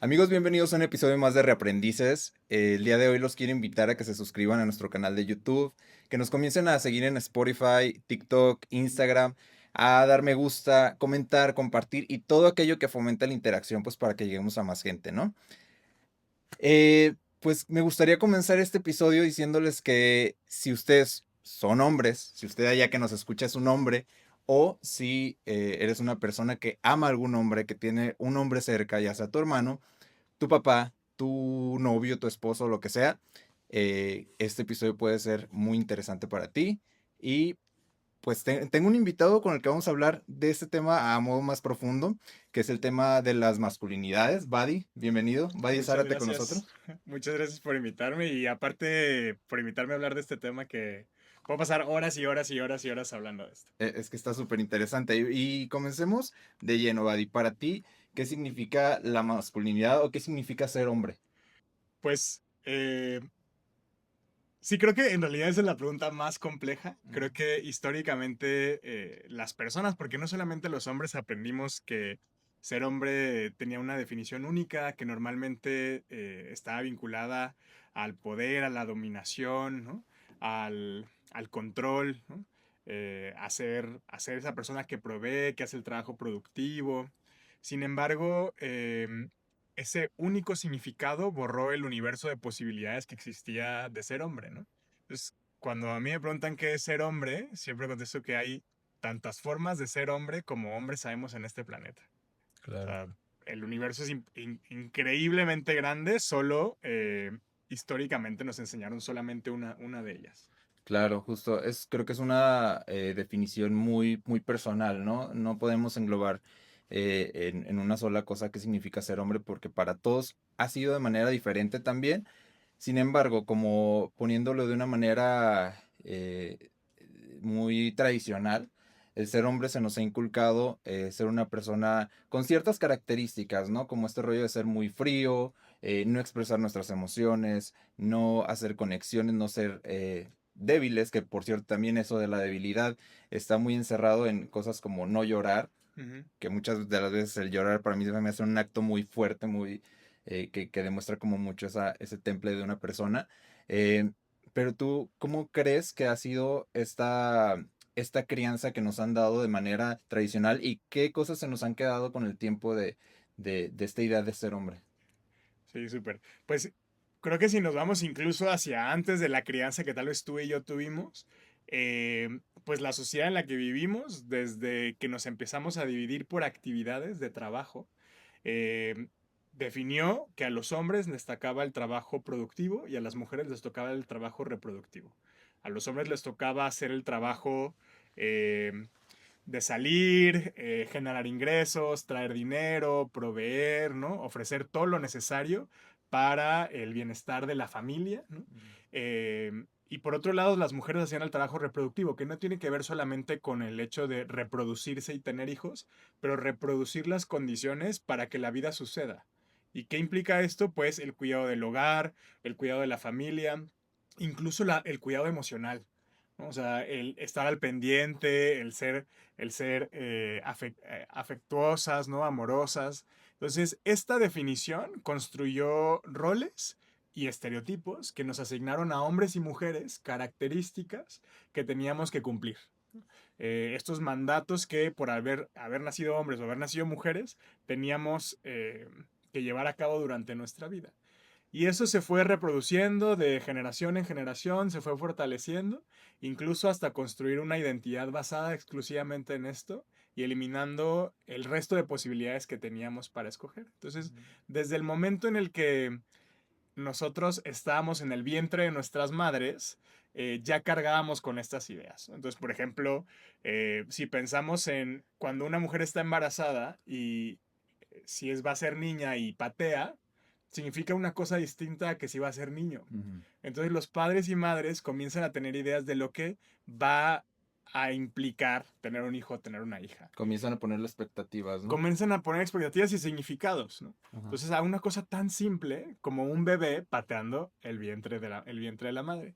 Amigos, bienvenidos a un episodio más de Reaprendices. El día de hoy los quiero invitar a que se suscriban a nuestro canal de YouTube, que nos comiencen a seguir en Spotify, TikTok, Instagram, a dar me gusta, comentar, compartir y todo aquello que fomenta la interacción, pues para que lleguemos a más gente, ¿no? Pues me gustaría comenzar este episodio diciéndoles que si ustedes son hombres, si usted allá que nos escucha es un hombre, o si eres una persona que ama a algún hombre, que tiene un hombre cerca, ya sea tu hermano, tu papá, tu novio, tu esposo, lo que sea, este episodio puede ser muy interesante para ti. Y pues tengo un invitado con el que vamos a hablar de este tema a modo más profundo, que es el tema de las masculinidades. Buddy, bienvenido. Buddy, Muchas Zárate con gracias. nosotros. Muchas gracias por invitarme y aparte por invitarme a hablar de este tema que puedo pasar horas y horas y horas y horas hablando de esto. Es que está súper interesante. Y comencemos de lleno, Buddy. Para ti, ¿qué significa la masculinidad o qué significa ser hombre? Pues sí, creo que en realidad esa es la pregunta más compleja. Creo Ujú. que históricamente las personas, porque no solamente los hombres aprendimos que ser hombre tenía una definición única, que normalmente estaba vinculada al poder, a la dominación, ¿no? al control, ¿no? A ser esa persona que provee, que hace el trabajo productivo. Sin embargo, ese único significado borró el universo de posibilidades que existía de ser hombre, ¿no? Entonces, cuando a mí me preguntan qué es ser hombre, siempre contesto que hay tantas formas de ser hombre como hombres sabemos en este planeta. O Claro. sea, el universo es increíblemente grande, solo históricamente nos enseñaron solamente una de ellas. Claro, justo. Creo que es una definición muy, muy personal, ¿no? No podemos englobar en una sola cosa qué significa ser hombre, porque para todos ha sido de manera diferente también. Sin embargo, como poniéndolo de una manera muy tradicional, el ser hombre se nos ha inculcado ser una persona con ciertas características, ¿no? Como este rollo de ser muy frío, no expresar nuestras emociones, no hacer conexiones, no ser débiles, que por cierto también eso de la debilidad está muy encerrado en cosas como no llorar, Ujú. que muchas de las veces el llorar para mí se me hace un acto muy fuerte, muy que demuestra como mucho ese temple de una persona. Eh, pero tú, ¿cómo crees que ha sido esta crianza que nos han dado de manera tradicional y qué cosas se nos han quedado con el tiempo de esta idea de ser hombre? Sí, súper. Pues creo que si nos vamos incluso hacia antes de la crianza que tal vez tú y yo tuvimos, pues la sociedad en la que vivimos, desde que nos empezamos a dividir por actividades de trabajo, eh, definió que a los hombres les tocaba el trabajo productivo y a las mujeres les tocaba el trabajo reproductivo. A los hombres les tocaba hacer el trabajo de salir, generar ingresos, traer dinero, proveer, ¿no? Ofrecer todo lo necesario para el bienestar de la familia, ¿no? Y por otro lado, las mujeres hacían el trabajo reproductivo, que no tiene que ver solamente con el hecho de reproducirse y tener hijos, pero reproducir las condiciones para que la vida suceda. ¿Y qué implica esto? Pues el cuidado del hogar, el cuidado de la familia, incluso el cuidado emocional, ¿no? O sea, el estar al pendiente, el ser afectuosas, ¿no? Amorosas. Entonces, esta definición construyó roles y estereotipos que nos asignaron a hombres y mujeres características que teníamos que cumplir. Estos mandatos que por haber nacido hombres o haber nacido mujeres teníamos que llevar a cabo durante nuestra vida. Y eso se fue reproduciendo de generación en generación, se fue fortaleciendo, incluso hasta construir una identidad basada exclusivamente en esto y eliminando el resto de posibilidades que teníamos para escoger. Entonces, desde el momento en el que nosotros estábamos en el vientre de nuestras madres, ya cargábamos con estas ideas. Entonces, por ejemplo, si pensamos en cuando una mujer está embarazada y si va a ser niña y patea, significa una cosa distinta a que si va a ser niño. Ujú. Entonces los padres y madres comienzan a tener ideas de lo que va a implicar tener un hijo o tener una hija. Comienzan a ponerle expectativas, ¿no? Comienzan a poner expectativas y significados, ¿no? Ajá. Entonces a una cosa tan simple como un bebé pateando el vientre de la madre.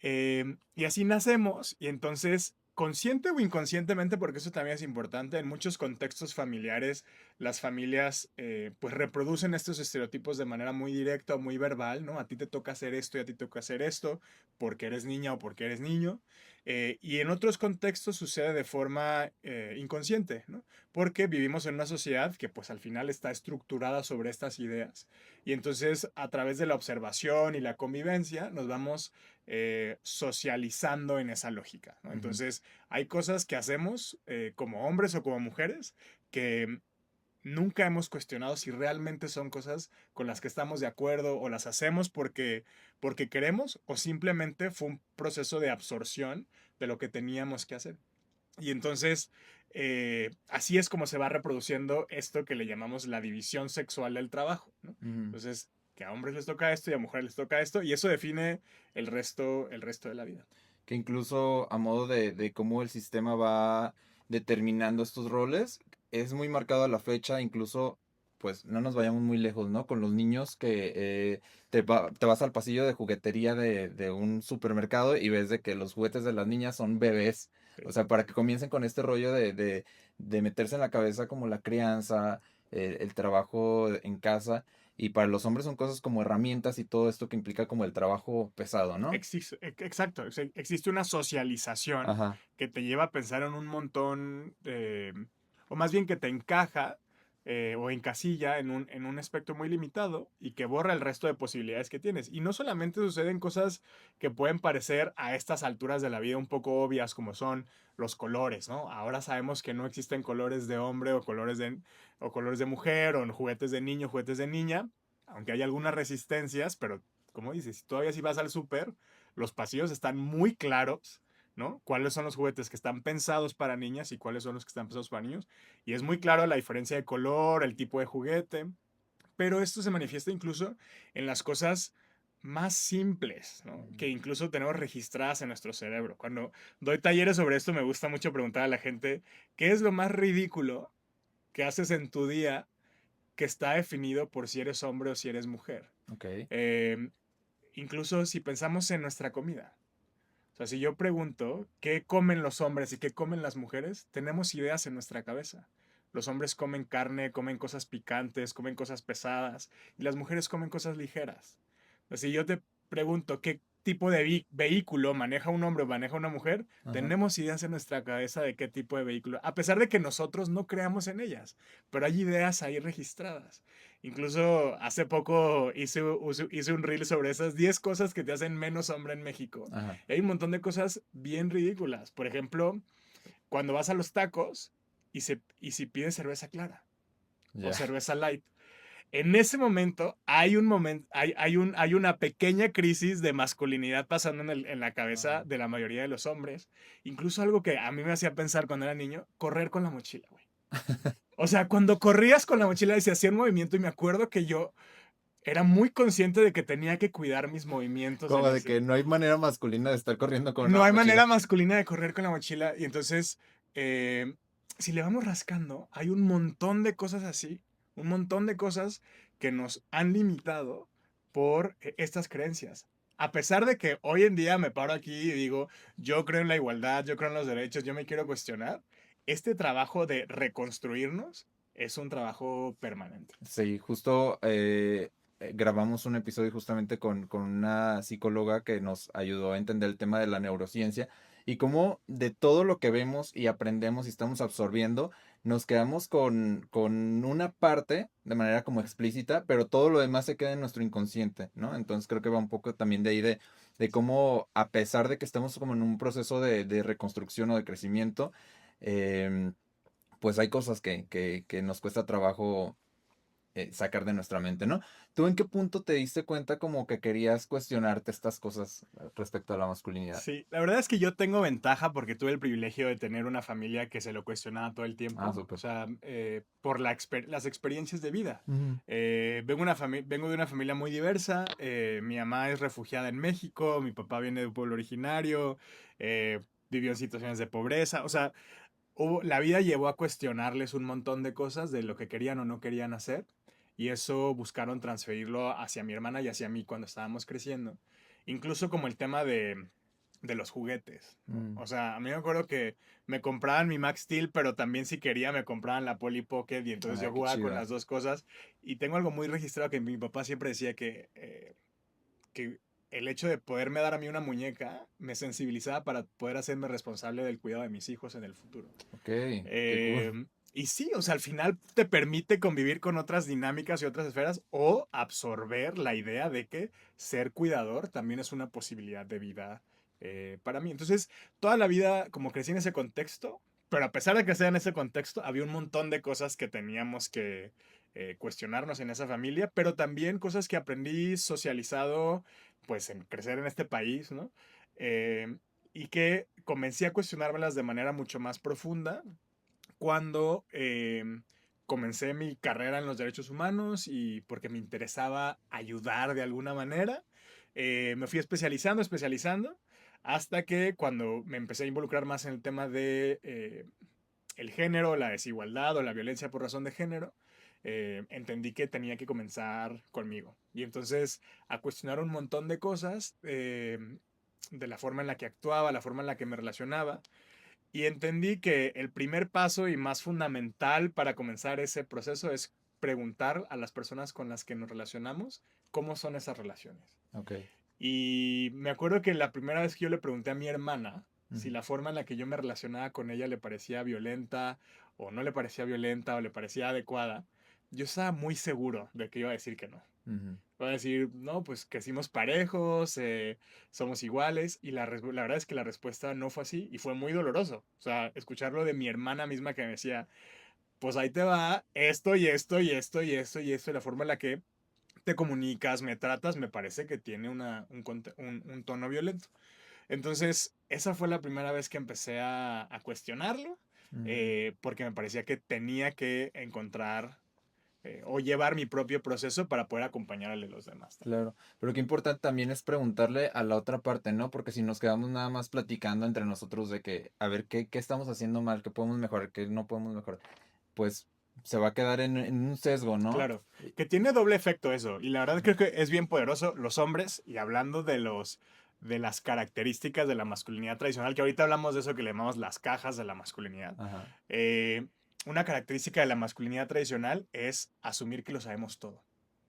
Y así nacemos y entonces, consciente o inconscientemente, porque eso también es importante, en muchos contextos familiares las familias pues reproducen estos estereotipos de manera muy directa o muy verbal, ¿no? A ti te toca hacer esto y a ti te toca hacer esto porque eres niña o porque eres niño. Y en otros contextos sucede de forma inconsciente, ¿no? Porque vivimos en una sociedad que pues al final está estructurada sobre estas ideas. Y entonces a través de la observación y la convivencia nos vamos socializando en esa lógica, ¿no? Ujú. Entonces hay cosas que hacemos como hombres o como mujeres que nunca hemos cuestionado si realmente son cosas con las que estamos de acuerdo o las hacemos porque queremos o simplemente fue un proceso de absorción de lo que teníamos que hacer. Y entonces, así es como se va reproduciendo esto que le llamamos la división sexual del trabajo, ¿no? Ujú. Entonces, que a hombres les toca esto y a mujeres les toca esto, y eso define el resto de la vida. Que incluso a modo de cómo el sistema va determinando estos roles, es muy marcado a la fecha, incluso, pues no nos vayamos muy lejos, ¿no? Con los niños que te vas al pasillo de juguetería de un supermercado y ves de que los juguetes de las niñas son bebés. O Sí. sea, para que comiencen con este rollo de meterse en la cabeza como la crianza, el trabajo en casa. Y para los hombres son cosas como herramientas y todo esto que implica como el trabajo pesado, ¿no? Exacto, existe una socialización Ajá. que te lleva a pensar en un montón, o más bien que te encaja o encasilla en un aspecto muy limitado y que borra el resto de posibilidades que tienes. Y no solamente suceden cosas que pueden parecer a estas alturas de la vida un poco obvias como son los colores, ¿no? Ahora sabemos que no existen colores de hombre o colores de mujer o juguetes de niño, juguetes de niña, aunque hay algunas resistencias, pero como dices, todavía si vas al súper, los pasillos están muy claros, ¿no? Cuáles son los juguetes que están pensados para niñas y cuáles son los que están pensados para niños. Y es muy claro la diferencia de color, el tipo de juguete. Pero esto se manifiesta incluso en las cosas más simples, ¿no? Que incluso tenemos registradas en nuestro cerebro. Cuando doy talleres sobre esto, me gusta mucho preguntar a la gente, ¿qué es lo más ridículo que haces en tu día que está definido por si eres hombre o si eres mujer? Ok. Eh, Incluso si pensamos en nuestra comida. O sea, si yo pregunto qué comen los hombres y qué comen las mujeres, tenemos ideas en nuestra cabeza. Los hombres comen carne, comen cosas picantes, comen cosas pesadas, y las mujeres comen cosas ligeras. O sea, si yo te pregunto qué tipo de vehículo maneja un hombre o maneja una mujer, Ajá. tenemos ideas en nuestra cabeza de qué tipo de vehículo, a pesar de que nosotros no creamos en ellas, pero hay ideas ahí registradas. Incluso hace poco hice un reel sobre esas 10 cosas que te hacen menos hombre en México. Ajá. Y hay un montón de cosas bien ridículas. Por ejemplo, cuando vas a los tacos y si pides cerveza clara o Ya. cerveza light. En ese momento hay una pequeña crisis de masculinidad pasando en la cabeza Ajá. de la mayoría de los hombres. Incluso algo que a mí me hacía pensar cuando era niño, correr con la mochila, güey. O sea, cuando corrías con la mochila y se hacía un movimiento y me acuerdo que yo era muy consciente de que tenía que cuidar mis movimientos en Como de ese. que no hay manera masculina de estar corriendo con una No hay manera mochila. masculina de correr con la mochila y entonces, si le vamos rascando, hay un montón de cosas así, un montón de cosas que nos han limitado por estas creencias. A pesar de que hoy en día me paro aquí y digo, yo creo en la igualdad, yo creo en los derechos, yo me quiero cuestionar, este trabajo de reconstruirnos es un trabajo permanente. Sí, justo grabamos un episodio justamente con una psicóloga que nos ayudó a entender el tema de la neurociencia y cómo de todo lo que vemos y aprendemos y estamos absorbiendo, nos quedamos con una parte de manera como explícita, pero todo lo demás se queda en nuestro inconsciente, ¿no? Entonces creo que va un poco también de ahí de cómo, a pesar de que estamos como en un proceso de reconstrucción o de crecimiento, em, pues hay cosas que nos cuesta trabajo sacar de nuestra mente, ¿no? ¿Tú en qué punto te diste cuenta como que querías cuestionarte estas cosas respecto a la masculinidad? Sí, la verdad es que yo tengo ventaja porque tuve el privilegio de tener una familia que se lo cuestionaba todo el Ah, tiempo, o súper. sea, por las experiencias de vida. Ujú. Vengo de una familia muy diversa, mi mamá es refugiada en México, mi papá viene de un pueblo originario, vivió en situaciones de pobreza, o sea, la vida llevó a cuestionarles un montón de cosas de lo que querían o no querían hacer, y eso buscaron transferirlo hacia mi hermana y hacia mí cuando estábamos creciendo. Incluso como el tema de los juguetes, ¿no? Mm. O sea, a mí me acuerdo que me compraban mi Max Steel, pero también si quería me compraban la Polly Pocket y entonces Ay, yo qué jugaba con chido. las dos cosas. Y tengo algo muy registrado que mi papá siempre decía que el hecho de poderme dar a mí una muñeca me sensibilizaba para poder hacerme responsable del cuidado de mis hijos en el futuro. Ok, qué cool. Y sí, o sea, al final te permite convivir con otras dinámicas y otras esferas o absorber la idea de que ser cuidador también es una posibilidad de vida para mí. Entonces, toda la vida como crecí en ese contexto, pero a pesar de crecer en ese contexto, había un montón de cosas que teníamos que cuestionarnos en esa familia, pero también cosas que aprendí socializado, pues en crecer en este país, ¿no? Eh, y que comencé a cuestionármelas de manera mucho más profunda cuando comencé mi carrera en los derechos humanos y porque me interesaba ayudar de alguna manera. Me fui especializando, hasta que cuando me empecé a involucrar más en el tema de el género, la desigualdad o la violencia por razón de género, entendí que tenía que comenzar conmigo. Y entonces a cuestionar un montón de cosas, de la forma en la que actuaba, la forma en la que me relacionaba. Y entendí que el primer paso y más fundamental para comenzar ese proceso es preguntar a las personas con las que nos relacionamos cómo son esas relaciones. Ok. Y me acuerdo que la primera vez que yo le pregunté a mi hermana si Ujú. la forma en la que yo me relacionaba con ella le parecía violenta o no le parecía violenta o le parecía adecuada, yo estaba muy seguro de que iba a decir que no. Ujú. Va a decir, no, pues crecimos parejos, somos iguales. Y la verdad es que la respuesta no fue así y fue muy doloroso. O sea, escucharlo de mi hermana misma que me decía, pues ahí te va esto y esto y esto y esto y esto. Y la forma en la que te comunicas, me tratas, me parece que tiene un tono violento. Entonces, esa fue la primera vez que empecé a cuestionarlo, Mm. porque me parecía que tenía que encontrar o llevar mi propio proceso para poder acompañar al de los demás también. Claro, pero qué importante también es preguntarle a la otra parte, ¿no? Porque si nos quedamos nada más platicando entre nosotros de que, a ver, qué estamos haciendo mal, qué podemos mejorar, qué no podemos mejorar, pues se va a quedar en un sesgo, ¿no? Claro, que tiene doble efecto eso. Y la verdad creo que es bien poderoso los hombres, y hablando de las características de la masculinidad tradicional, que ahorita hablamos de eso que le llamamos las cajas de la masculinidad. Ajá. eh, una característica de la masculinidad tradicional es asumir que lo sabemos todo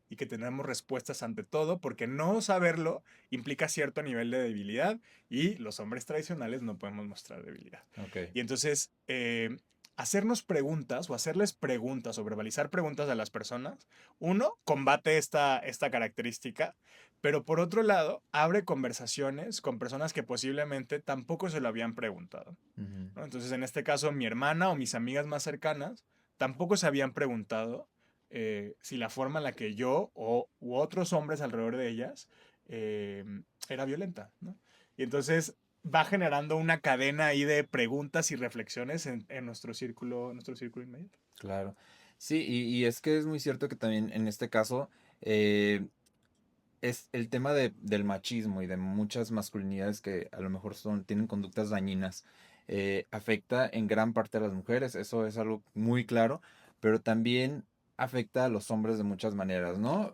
y que tenemos respuestas ante todo, porque no saberlo implica cierto nivel de debilidad y los hombres tradicionales no podemos mostrar debilidad. Ok. Y entonces, hacernos preguntas o hacerles preguntas o verbalizar preguntas a las personas, uno, combate esta característica, pero por otro lado, abre conversaciones con personas que posiblemente tampoco se lo habían preguntado, Ujú. ¿no? Entonces, en este caso, mi hermana o mis amigas más cercanas tampoco se habían preguntado si la forma en la que yo u otros hombres alrededor de ellas eh, era violenta, ¿no? Y entonces va generando una cadena ahí de preguntas y reflexiones en nuestro círculo inmediato. Claro. Sí, y es que es muy cierto que también en este caso eh, es el tema del machismo y de muchas masculinidades que a lo mejor tienen conductas dañinas, afecta en gran parte a las mujeres, eso es algo muy claro, pero también afecta a los hombres de muchas maneras, ¿no?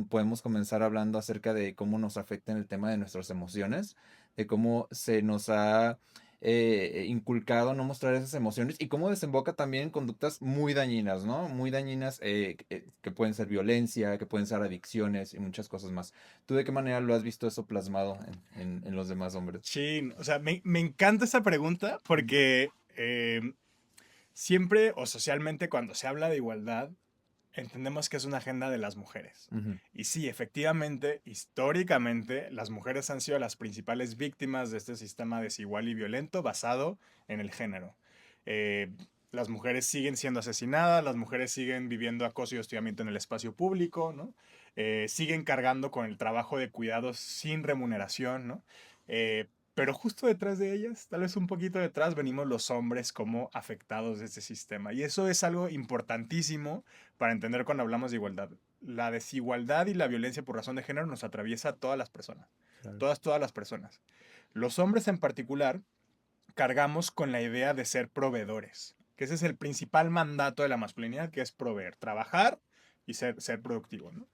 Podemos comenzar hablando acerca de cómo nos afecta en el tema de nuestras emociones, de cómo se nos ha inculcado no mostrar esas emociones y cómo desemboca también en conductas muy dañinas, ¿no? Muy dañinas que pueden ser violencia, que pueden ser adicciones y muchas cosas más. ¿Tú de qué manera lo has visto eso plasmado en los demás hombres? Sí, o sea, me encanta esa pregunta Mm. porque siempre o socialmente cuando se habla de igualdad, entendemos que es una agenda de las mujeres. Ujú. Y sí, efectivamente, históricamente, las mujeres han sido las principales víctimas de este sistema desigual y violento basado en el género. Eh, las mujeres siguen siendo asesinadas, las mujeres siguen viviendo acoso y hostigamiento en el espacio público, ¿no? Siguen cargando con el trabajo de cuidados sin remuneración, ¿no? Pero justo detrás de ellas, tal vez un poquito detrás, venimos los hombres como afectados de este sistema. Y eso es algo importantísimo para entender cuando hablamos de igualdad. La desigualdad y la violencia por razón de género nos atraviesa a todas las personas. Claro. Todas las personas. Los hombres en particular cargamos con la idea de ser proveedores, que ese es el principal mandato de la masculinidad, que es proveer, trabajar y ser productivo, ¿no?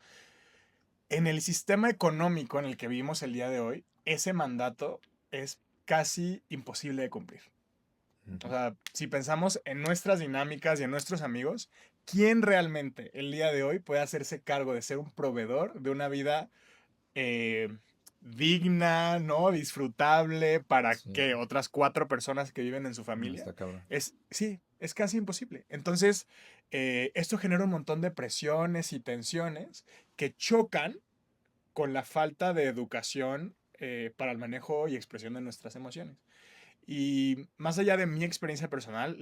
En el sistema económico en el que vivimos el día de hoy, ese mandato es casi imposible de cumplir. O Ujú. sea, si pensamos en nuestras dinámicas y en nuestros amigos, ¿quién realmente el día de hoy puede hacerse cargo de ser un proveedor de una vida eh, digna, ¿no? Disfrutable para Sí, que otras 4 personas que viven en su no, familia? está cabrón. Sí, es casi imposible. Entonces, esto genera un montón de presiones y tensiones que chocan con la falta de educación para el manejo y expresión de nuestras emociones. Y más allá de mi experiencia personal,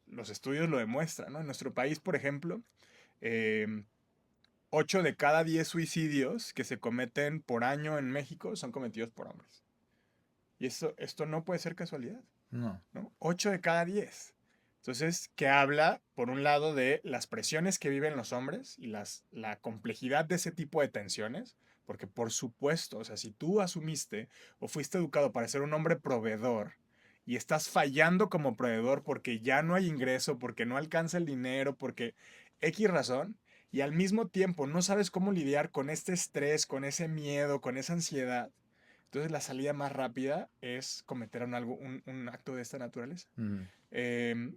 los estudios lo demuestran, ¿no? En nuestro país, por ejemplo, eh, 8 de cada 10 suicidios que se cometen por año en México son cometidos por hombres. Y esto no puede ser casualidad, No. ¿no? 8 de cada 10. Entonces, que habla, por un lado, de las presiones que viven los hombres y la complejidad de ese tipo de tensiones, porque por supuesto, o sea, si tú asumiste o fuiste educado para ser un hombre proveedor y estás fallando como proveedor porque ya no hay ingreso, porque no alcanza el dinero, porque X razón, y al mismo tiempo no sabes cómo lidiar con este estrés, con ese miedo, con esa ansiedad, entonces la salida más rápida es cometer un acto de esta naturaleza. Ujú. Em,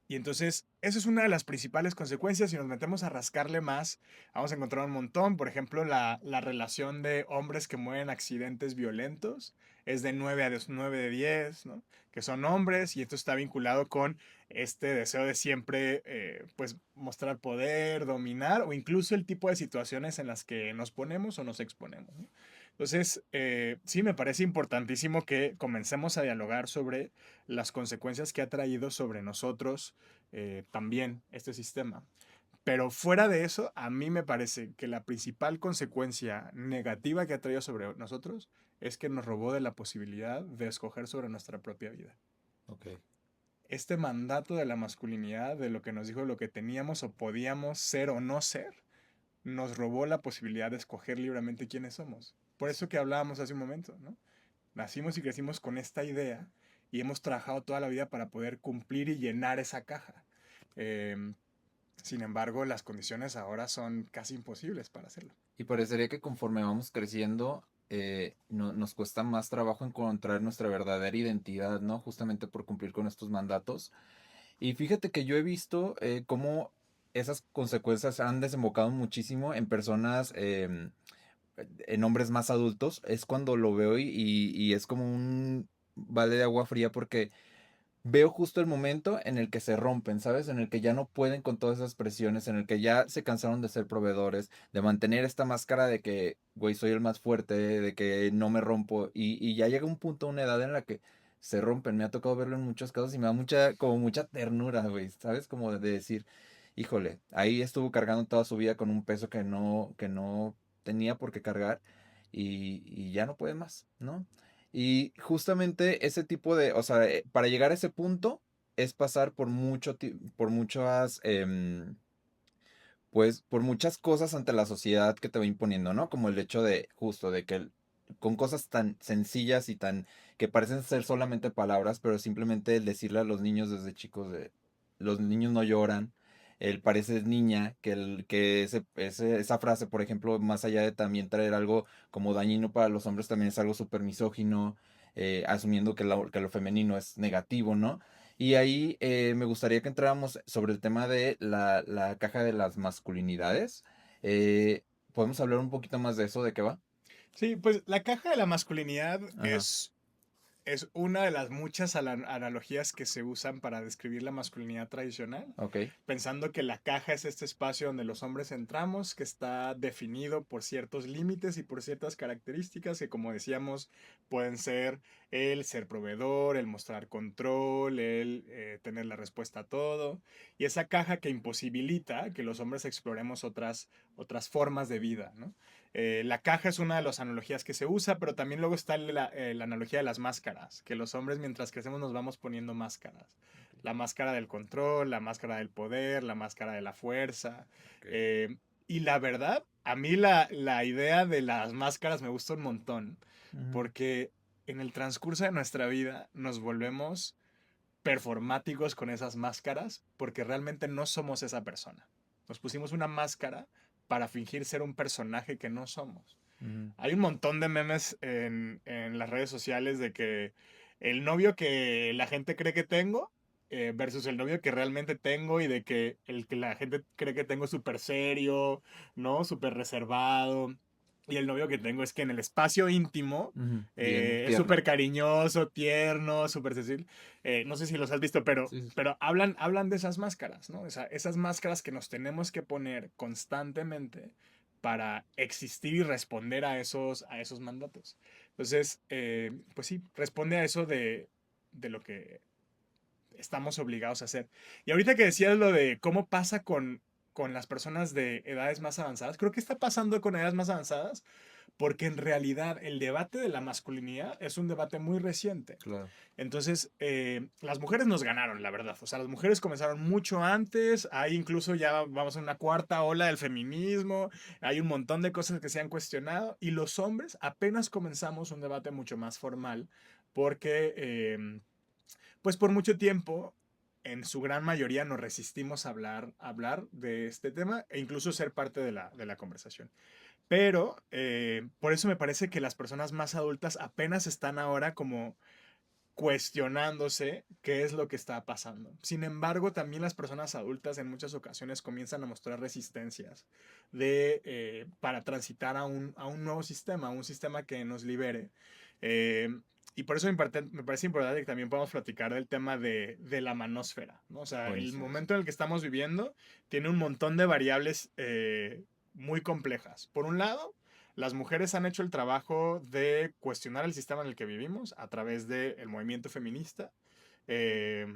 y entonces, eso es una de las principales consecuencias. Si nos metemos a rascarle más, vamos a encontrar un montón. Por ejemplo, la relación de hombres que mueren en accidentes violentos es de 9 de 10, ¿no? Que son hombres y esto está vinculado con este deseo de siempre, pues, mostrar poder, dominar o incluso el tipo de situaciones en las que nos ponemos o nos exponemos, ¿no? Entonces, sí, me parece importantísimo que comencemos a dialogar sobre las consecuencias que ha traído sobre nosotros también este sistema. Pero fuera de eso, a mí me parece que la principal consecuencia negativa que ha traído sobre nosotros es que nos robó de la posibilidad de escoger sobre nuestra propia vida. Ok. Este mandato de la masculinidad, de lo que nos dijo lo que teníamos o podíamos ser o no ser, nos robó la posibilidad de escoger libremente quiénes somos. Por eso que hablábamos hace un momento, ¿no? Nacimos y crecimos con esta idea y hemos trabajado toda la vida para poder cumplir y llenar esa caja. Em, Sin embargo, las condiciones ahora son casi imposibles para hacerlo. Y parecería que conforme vamos creciendo, nos cuesta más trabajo encontrar nuestra verdadera identidad, ¿no? Justamente por cumplir con estos mandatos. Y fíjate que yo he visto cómo esas consecuencias han desembocado muchísimo en personas, en hombres más adultos. Es cuando lo veo y es como un balde de agua fría porque veo justo el momento en el que se rompen, ¿sabes? En el que ya no pueden con todas esas presiones, en el que ya se cansaron de ser proveedores, de mantener esta máscara de que, güey, soy el más fuerte, de que no me rompo. Y ya llega un punto, una edad en la que se rompen. Me ha tocado verlo en muchos casos y me da mucha, como mucha ternura, güey, ¿sabes? Como de decir, híjole, ahí estuvo cargando toda su vida con un peso que no tenía por qué cargar y ya no puede más, ¿no? Y justamente ese tipo de, o sea, para llegar a ese punto es pasar por por muchas, pues, por muchas cosas ante la sociedad que te va imponiendo, ¿no? Como el hecho de, justo, de que con cosas tan sencillas y tan, que parecen ser solamente palabras, pero simplemente el decirle a los niños desde chicos de, los niños no lloran, el pareces niña, esa frase, por ejemplo, más allá de también traer algo como dañino para los hombres, también es algo súper misógino, asumiendo que lo femenino es negativo, ¿no? Y ahí me gustaría que entráramos sobre el tema de la caja de las masculinidades. Eh, ¿Podemos hablar un poquito más de eso? ¿De qué va? Sí, pues la caja de la masculinidad Ajá, es una de las muchas analogías que se usan para describir la masculinidad tradicional, ok. pensando que la caja es este espacio donde los hombres entramos, que está definido por ciertos límites y por ciertas características que, como decíamos, pueden ser el ser proveedor, el mostrar control, el tener la respuesta a todo, y esa caja que imposibilita que los hombres exploremos otras formas de vida, ¿no? La caja es una de las analogías que se usa, pero también luego está la analogía de las máscaras, que los hombres mientras crecemos nos vamos poniendo máscaras. La máscara del control, la máscara del poder, la máscara de la fuerza. Ok. eh, y la verdad, a mí la idea de las máscaras me gusta un montón, Ujú. porque en el transcurso de nuestra vida nos volvemos performáticos con esas máscaras, porque realmente no somos esa persona. Nos pusimos una máscara para fingir ser un personaje que no somos. Ujú. Hay un montón de memes en las redes sociales de que el novio que la gente cree que tengo versus el novio que realmente tengo y de que el que la gente cree que tengo es súper serio, ¿no? Súper reservado. Y el novio que tengo es que en el espacio íntimo Ujú. Bien es tierno. súper cariñoso, tierno, súper sensible. No sé si los has visto, Sí, sí, sí. pero hablan de esas máscaras, ¿no? Esas máscaras que nos tenemos que poner constantemente para existir y responder a esos mandatos. Entonces, pues sí, responde a eso de lo que estamos obligados a hacer. Y ahorita que decías lo de cómo pasa con las personas de edades más avanzadas, creo que está pasando con edades más avanzadas porque en realidad el debate de la masculinidad es un debate muy reciente. Claro. Entonces, las mujeres nos ganaron, la verdad. O sea, las mujeres comenzaron mucho antes. Hay incluso ya vamos a una cuarta ola del feminismo. Hay un montón de cosas que se han cuestionado. Y los hombres apenas comenzamos un debate mucho más formal porque, pues por mucho tiempo, en su gran mayoría nos resistimos a hablar de este tema e incluso ser parte de la conversación. Pero por eso me parece que las personas más adultas apenas están ahora como cuestionándose qué es lo que está pasando. Sin embargo, también las personas adultas en muchas ocasiones comienzan a mostrar resistencias para transitar a un nuevo sistema, a un sistema que nos libere. Eh, y por eso me parece importante que también podamos platicar del tema de la manósfera, ¿no? O sea, el Buenísimo, sí. momento en el que estamos viviendo tiene un montón de variables muy complejas. Por un lado, las mujeres han hecho el trabajo de cuestionar el sistema en el que vivimos a través del movimiento feminista. eh,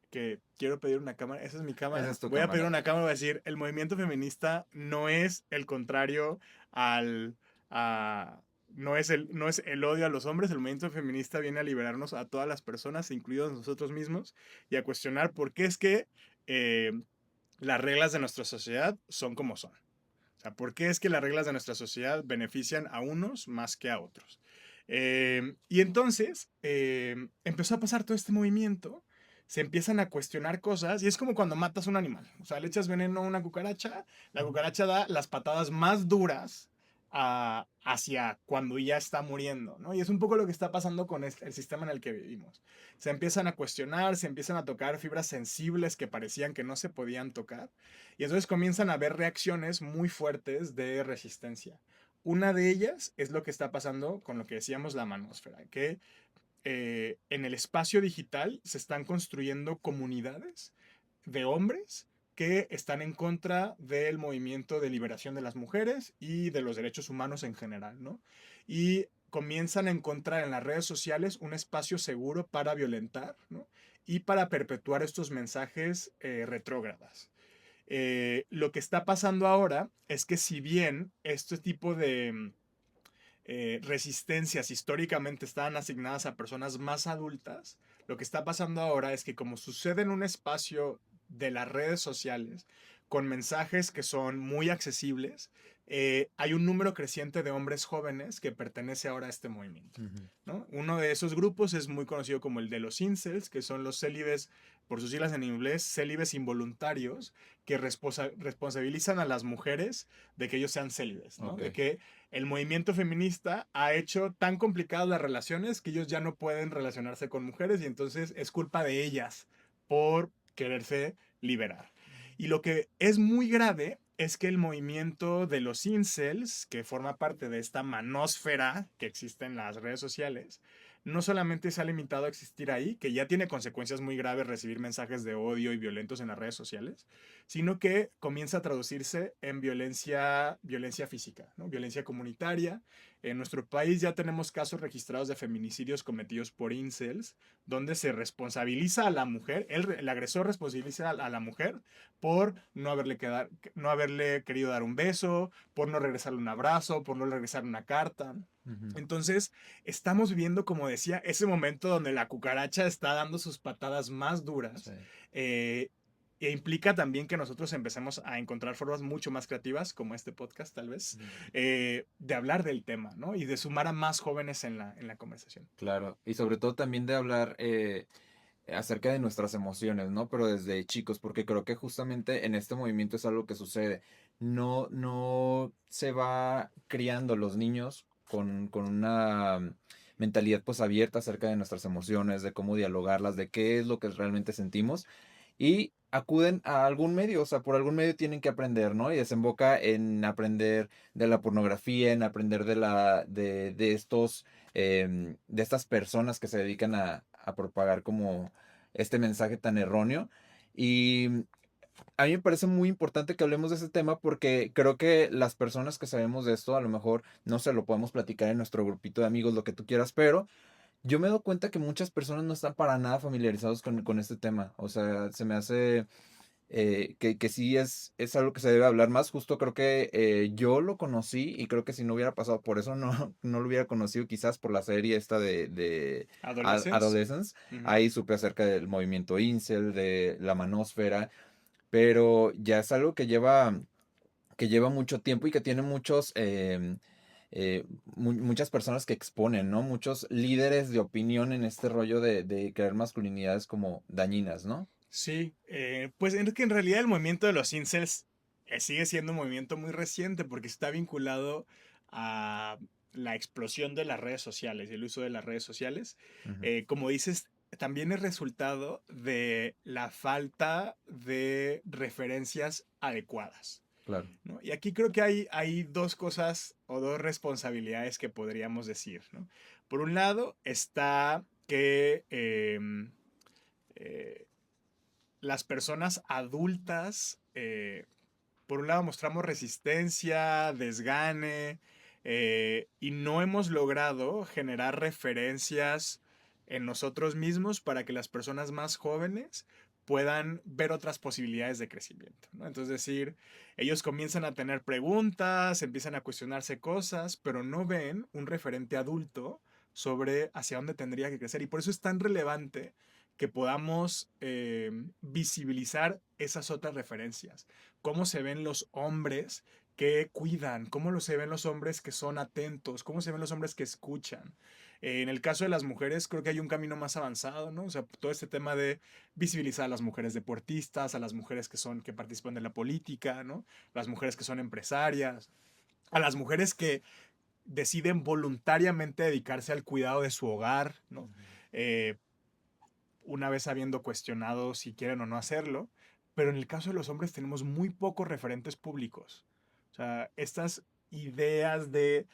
que quiero pedir una cámara, esa es mi Esa cámara. es tu Voy a pedir cámara. una cámara y voy a decir, el movimiento feminista no es el contrario al... a- no es el odio a los hombres, el movimiento feminista viene a liberarnos a todas las personas, incluidos nosotros mismos, y a cuestionar por qué es que eh, las reglas de nuestra sociedad son como son. O sea, ¿por qué es que las reglas de nuestra sociedad benefician a unos más que a otros? Y entonces empezó a pasar todo este movimiento, se empiezan a cuestionar cosas y es como cuando matas un animal. O sea, le echas veneno a una cucaracha, la Ujú. cucaracha da las patadas más duras hacia cuando ya está muriendo, ¿no? Y es un poco lo que está pasando con el sistema en el que vivimos. Se empiezan a cuestionar, se empiezan a tocar fibras sensibles que parecían que no se podían tocar. Y entonces comienzan a haber reacciones muy fuertes de resistencia. Una de ellas es lo que está pasando con lo que decíamos la manósfera, que en el espacio digital se están construyendo comunidades de hombres que están en contra del movimiento de liberación de las mujeres y de los derechos humanos en general, ¿no? Y comienzan a encontrar en las redes sociales un espacio seguro para violentar, ¿no? Y para perpetuar estos mensajes retrógradas. Lo que está pasando ahora es que si bien este tipo de resistencias históricamente estaban asignadas a personas más adultas, lo que está pasando ahora es que como sucede en un espacio de las redes sociales, con mensajes que son muy accesibles, hay un número creciente de hombres jóvenes que pertenece ahora a este movimiento, Ujú. ¿no? Uno de esos grupos es muy conocido como el de los incels, que son los célibes, por sus siglas en inglés, célibes involuntarios, que responsabilizan a las mujeres de que ellos sean célibes, ¿no? Ok. De que el movimiento feminista ha hecho tan complicadas las relaciones que ellos ya no pueden relacionarse con mujeres y entonces es culpa de ellas por quererse liberar. Y lo que es muy grave es que el movimiento de los incels, que forma parte de esta manósfera que existe en las redes sociales, no solamente se ha limitado a existir ahí, que ya tiene consecuencias muy graves recibir mensajes de odio y violentos en las redes sociales, sino que comienza a traducirse en violencia física, ¿no? Violencia comunitaria. En nuestro país ya tenemos casos registrados de feminicidios cometidos por incels, donde se responsabiliza a la mujer, el agresor responsabiliza a la mujer por no haberle querido dar un beso, por no regresarle un abrazo, por no regresarle una carta. Ujú. Entonces, estamos viviendo, como decía, ese momento donde la cucaracha está dando sus patadas más Sí. duras. eh, e implica también que nosotros empecemos a encontrar formas mucho más creativas, como este podcast tal vez, Ujú. de hablar del tema, ¿no? Y de sumar a más jóvenes en la conversación. Claro. Y sobre todo también de hablar acerca de nuestras emociones, ¿no? Pero desde chicos, porque creo que justamente en este movimiento es algo que sucede. no se va criando los niños con una mentalidad pues abierta acerca de nuestras emociones, de cómo dialogarlas, de qué es lo que realmente sentimos y acuden a algún medio, o sea, por algún medio tienen que aprender, ¿no? Y desemboca en aprender de la pornografía, en aprender de estos, de estas personas que se dedican a propagar como este mensaje tan erróneo. Y a mí me parece muy importante que hablemos de ese tema porque creo que las personas que sabemos de esto, a lo mejor no se lo podemos platicar en nuestro grupito de amigos, lo que tú quieras, pero yo me doy cuenta que muchas personas no están para nada familiarizados con este tema. O sea, se me hace que sí es algo que se debe hablar más. Justo creo que yo lo conocí y creo que si no hubiera pasado por eso, no, no lo hubiera conocido quizás por la serie esta de Adolescence. Adolescence. Ujú. Ahí supe acerca del movimiento incel, de la manósfera, pero ya es algo que lleva mucho tiempo y que tiene muchos, muchas personas que exponen, ¿no? Muchos líderes de opinión en este rollo de crear masculinidades como dañinas, ¿no? Sí, pues es que en realidad el movimiento de los incels sigue siendo un movimiento muy reciente porque está vinculado a la explosión de las redes sociales y el uso de las redes sociales. Ujú, Como dices, también es resultado de la falta de referencias adecuadas, claro. ¿no? Y aquí creo que hay dos cosas o dos responsabilidades que podríamos decir, ¿no? Por un lado está que eh, las personas adultas, por un lado mostramos resistencia, desgane, y no hemos logrado generar referencias en nosotros mismos para que las personas más jóvenes puedan ver otras posibilidades de crecimiento, ¿no? Entonces, decir, ellos comienzan a tener preguntas, empiezan a cuestionarse cosas, pero no ven un referente adulto sobre hacia dónde tendría que crecer. Y por eso es tan relevante que podamos visibilizar esas otras referencias. Cómo se ven los hombres que cuidan, cómo se ven los hombres que son atentos, cómo se ven los hombres que escuchan. En el caso de las mujeres, creo que hay un camino más avanzado, ¿no? O sea, todo este tema de visibilizar a las mujeres deportistas, a las mujeres que participan de la política, ¿no? Las mujeres que son empresarias, a las mujeres que deciden voluntariamente dedicarse al cuidado de su hogar, ¿no? Ujú. Eh, una vez habiendo cuestionado si quieren o no hacerlo, pero en el caso de los hombres tenemos muy pocos referentes públicos. O sea, estas ideas de,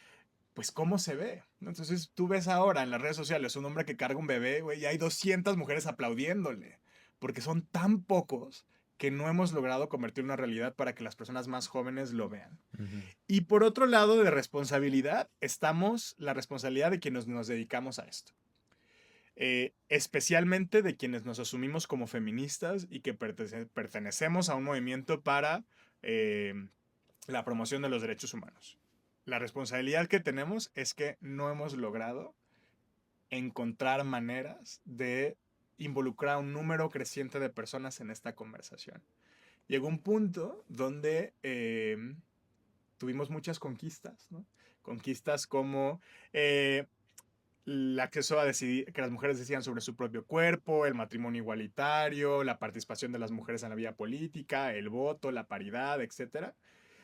pues, cómo se ve, ¿no? Entonces tú ves ahora en las redes sociales un hombre que carga un bebé, güey, y hay 200 mujeres aplaudiéndole, porque son tan pocos que no hemos logrado convertir una realidad para que las personas más jóvenes lo vean. Ujú. Y por otro lado de responsabilidad, estamos la responsabilidad de quienes nos dedicamos a esto, especialmente de quienes nos asumimos como feministas y que pertenecemos a un movimiento para eh, la promoción de los derechos humanos. La responsabilidad que tenemos es que no hemos logrado encontrar maneras de involucrar a un número creciente de personas en esta conversación. Llegó un punto donde tuvimos muchas conquistas, ¿no? Conquistas como el acceso a decidir, que las mujeres decidan sobre su propio cuerpo, el matrimonio igualitario, la participación de las mujeres en la vida política, el voto, la paridad, etcétera.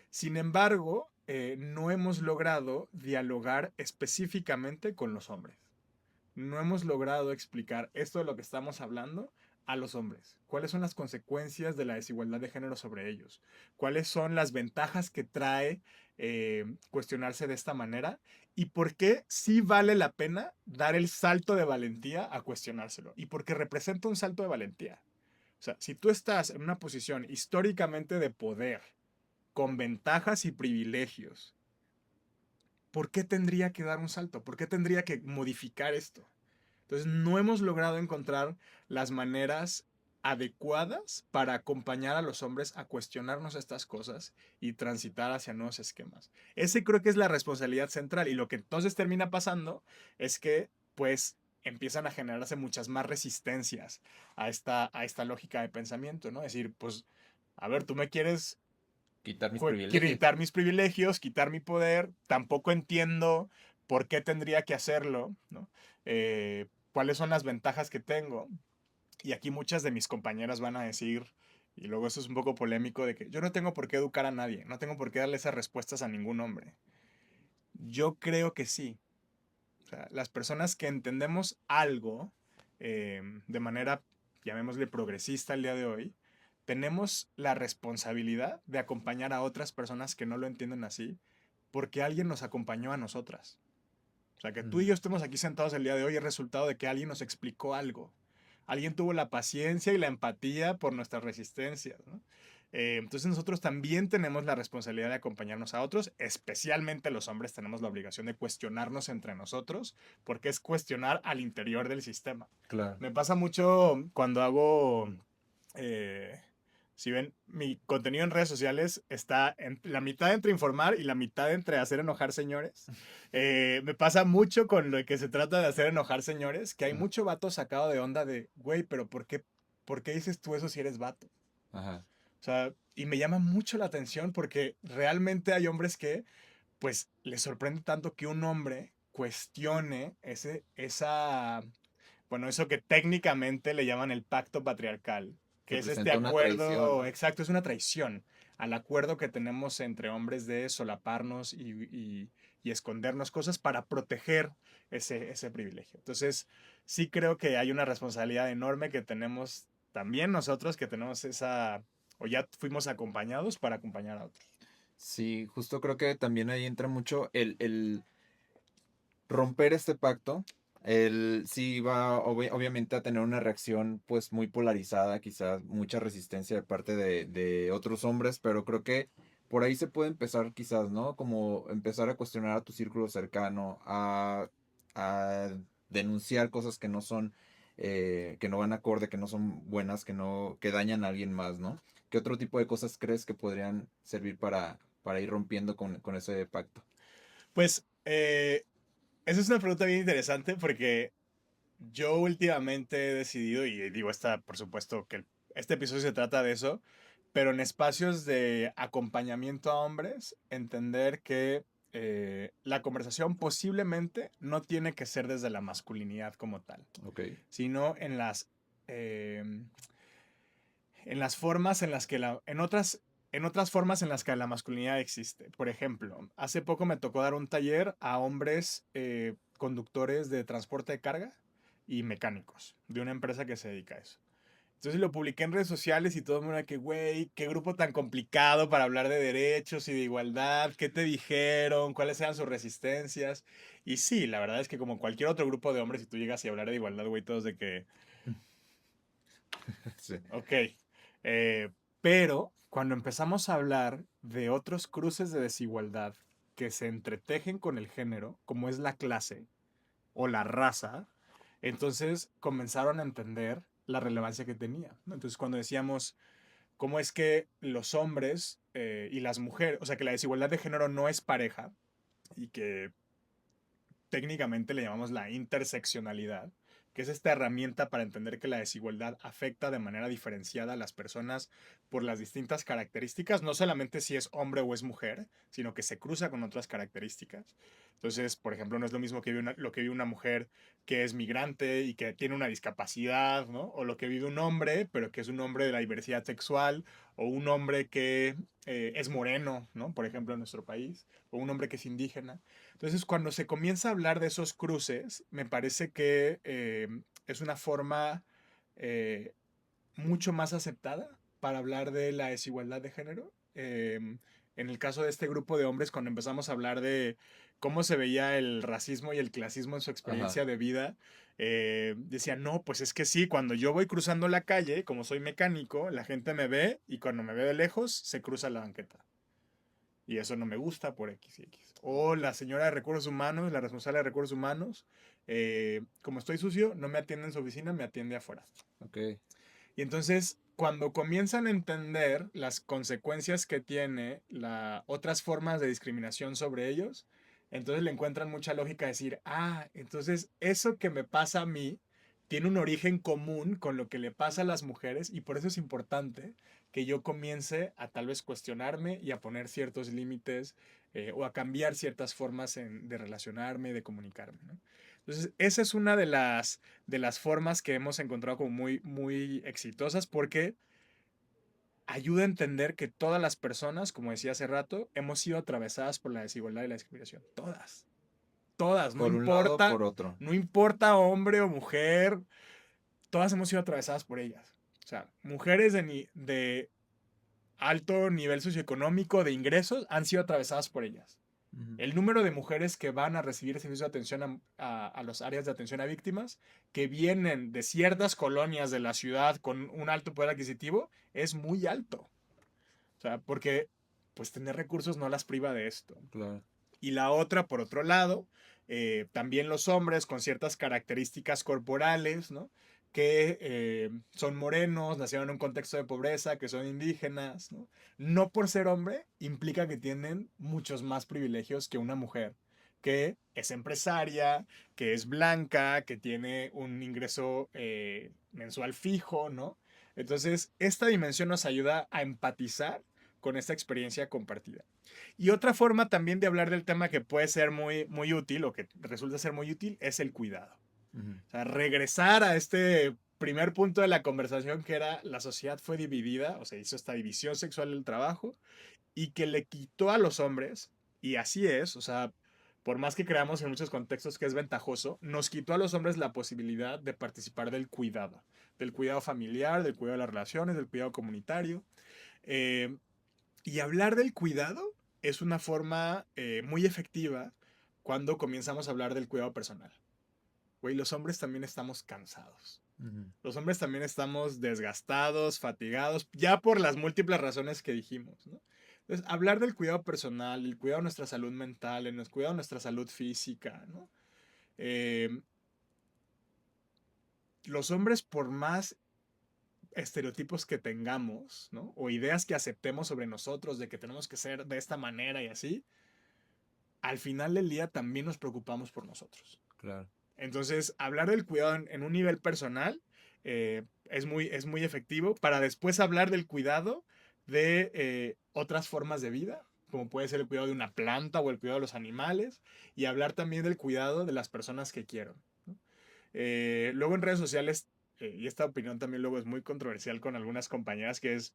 Sin embargo, no hemos logrado dialogar específicamente con los hombres. No hemos logrado explicar esto de lo que estamos hablando a los hombres. ¿Cuáles son las consecuencias de la desigualdad de género sobre ellos? ¿Cuáles son las ventajas que trae cuestionarse de esta manera? ¿Y por qué sí vale la pena dar el salto de valentía a cuestionárselo? ¿Y por qué representa un salto de valentía? O sea, si tú estás en una posición históricamente de poder, con ventajas y privilegios, ¿por qué tendría que dar un salto? ¿Por qué tendría que modificar esto? Entonces, no hemos logrado encontrar las maneras adecuadas para acompañar a los hombres a cuestionarnos estas cosas y transitar hacia nuevos esquemas. Ese creo que es la responsabilidad central y lo que entonces termina pasando es que pues empiezan a generarse muchas más resistencias a esta lógica de pensamiento, ¿no? Es decir, pues, a ver, tú me quieres Quitar mis privilegios. quitar mis privilegios, quitar mi poder, tampoco entiendo por qué tendría que hacerlo, ¿no? ¿Cuáles son las ventajas que tengo? Y aquí muchas de mis compañeras van a decir, Y luego eso es un poco polémico de que yo no tengo por qué educar a nadie, no tengo por qué darle esas respuestas a ningún hombre. Yo creo que sí. O sea, las personas que entendemos algo de manera, llamémosle progresista el día de hoy, tenemos la responsabilidad de acompañar a otras personas que no lo entienden así, porque alguien nos acompañó a nosotras. O sea, que tú y yo estemos aquí sentados el día de hoy es resultado de que alguien nos explicó algo. Alguien tuvo la paciencia y la empatía por nuestras resistencias, ¿no? Entonces nosotros también tenemos la responsabilidad de acompañarnos a otros, especialmente los hombres tenemos la obligación de cuestionarnos entre nosotros, porque es cuestionar al interior del sistema. Claro. Me pasa mucho cuando hago eh, si ven, mi contenido en redes sociales está en la mitad entre informar y la mitad entre hacer enojar señores. Me pasa mucho con lo que se trata de hacer enojar señores, que hay Ajá. mucho vato sacado de onda de, güey, pero por qué dices tú eso si eres vato? Ajá. O sea, y me llama mucho la atención porque realmente hay hombres que, pues, les sorprende tanto que un hombre cuestione bueno, eso que técnicamente le llaman el pacto patriarcal, que es este Representa una traición, acuerdo, ¿no? exacto, es una traición al acuerdo que tenemos entre hombres de solaparnos y escondernos cosas para proteger ese privilegio. Entonces, sí creo que hay una responsabilidad enorme que tenemos también nosotros, que tenemos o ya fuimos acompañados para acompañar a otros. Sí, justo creo que también ahí entra mucho el romper este pacto. Él sí va obviamente a tener una reacción pues muy polarizada, quizás mucha resistencia de parte de otros hombres, pero creo que por ahí se puede empezar quizás, ¿no? Como empezar a cuestionar a tu círculo cercano, a denunciar cosas que no son, que no van acorde, que no son buenas, que no, que dañan a alguien más, ¿no? ¿Qué otro tipo de cosas crees que podrían servir para ir rompiendo con ese pacto? Pues, esa es una pregunta bien interesante porque yo últimamente he decidido, y digo, por supuesto que este episodio se trata de eso, pero en espacios de acompañamiento a hombres, entender que la conversación posiblemente no tiene que ser desde la masculinidad como tal, Ok. sino eh, en las formas en las que en otras formas en las que la masculinidad existe. Por ejemplo, hace poco me tocó dar un taller a hombres conductores de transporte de carga y mecánicos de una empresa que se dedica a eso. Entonces lo publiqué en redes sociales y todo el mundo era que, güey, qué grupo tan complicado para hablar de derechos y de igualdad, ¿qué te dijeron? ¿Cuáles eran sus resistencias? Y sí, la verdad es que como cualquier otro grupo de hombres, si tú llegas y hablar de igualdad, güey, todos de que, Sí. ok. Eh, pero cuando empezamos a hablar de otros cruces de desigualdad que se entretejen con el género, como es la clase o la raza, entonces comenzaron a entender la relevancia que tenía, ¿no? Entonces cuando decíamos, ¿cómo es que los hombres y las mujeres, o sea, que la desigualdad de género no es pareja y que técnicamente le llamamos la interseccionalidad, que es esta herramienta para entender que la desigualdad afecta de manera diferenciada a las personas por las distintas características, no solamente si es hombre o es mujer, sino que se cruza con otras características. Entonces, por ejemplo, no es lo mismo que lo que vive una mujer que es migrante y que tiene una discapacidad, ¿no? O lo que vive un hombre, pero que es un hombre de la diversidad sexual, o un hombre que es moreno, ¿no? Por ejemplo, en nuestro país, o un hombre que es indígena. Entonces, cuando se comienza a hablar de esos cruces, me parece que es una forma eh, mucho más aceptada para hablar de la desigualdad de género. En el caso de este grupo de hombres, cuando empezamos a hablar de cómo se veía el racismo y el clasismo en su Ajá. experiencia de vida, decían, no, pues es que sí, cuando yo voy cruzando la calle, como soy mecánico, la gente me ve y cuando me ve de lejos, se cruza la banqueta y eso no me gusta por X y X. O la señora de recursos humanos, la responsable de recursos humanos, como estoy sucio, no me atiende en su oficina, me atiende afuera. Ok. Y entonces, cuando comienzan a entender las consecuencias que tiene otras formas de discriminación sobre ellos, entonces le encuentran mucha lógica a decir, ah, entonces eso que me pasa a mí tiene un origen común con lo que le pasa a las mujeres y por eso es importante que yo comience a tal vez cuestionarme y a poner ciertos límites o a cambiar ciertas formas de relacionarme, de comunicarme, ¿no? Entonces, esa es una de las formas que hemos encontrado como muy, muy exitosas porque ayuda a entender que todas las personas, como decía hace rato, hemos sido atravesadas por la desigualdad y la discriminación. Todas. Todas. No Por un lado o importa, por otro. no importa hombre o mujer, todas hemos sido atravesadas por ellas. O sea, mujeres de alto nivel socioeconómico, de ingresos, han sido atravesadas por ellas. Ujú. El número de mujeres que van a recibir servicio de atención a las áreas de atención a víctimas, que vienen de ciertas colonias de la ciudad con un alto poder adquisitivo, es muy alto. O sea, porque pues tener recursos no las priva de esto. Claro. Y la otra, por otro lado, también los hombres con ciertas características corporales, ¿no? Que son morenos, nacieron en un contexto de pobreza, que son indígenas, ¿no? No por ser hombre implica que tienen muchos más privilegios que una mujer que es empresaria, que es blanca, que tiene un ingreso mensual fijo, ¿no? Entonces, esta dimensión nos ayuda a empatizar con esta experiencia compartida. Y otra forma también de hablar del tema que puede ser muy, muy útil o que resulta ser muy útil es el cuidado. Ujú. O sea, regresar a este primer punto de la conversación que era la sociedad fue dividida, o sea, hizo esta división sexual del trabajo y que le quitó a los hombres, y así es, o sea, por más que creamos en muchos contextos que es ventajoso, nos quitó a los hombres la posibilidad de participar del cuidado familiar, del cuidado de las relaciones, del cuidado comunitario. Eh, y hablar del cuidado es una forma muy efectiva cuando comenzamos a hablar del cuidado personal. Güey, los hombres también estamos cansados. Ujú. Los hombres también estamos desgastados, fatigados, ya por las múltiples razones que dijimos, ¿no? Entonces, hablar del cuidado personal, el cuidado de nuestra salud mental, el cuidado de nuestra salud física, ¿no? Eh, los hombres, por más estereotipos que tengamos, ¿no? O ideas que aceptemos sobre nosotros de que tenemos que ser de esta manera y así, al final del día también nos preocupamos por nosotros. Claro. Entonces, hablar del cuidado en un nivel personal es muy efectivo para después hablar del cuidado de otras formas de vida, como puede ser el cuidado de una planta o el cuidado de los animales, y hablar también del cuidado de las personas que quiero, ¿no? Luego en redes sociales, y esta opinión también luego es muy controversial con algunas compañeras, que es,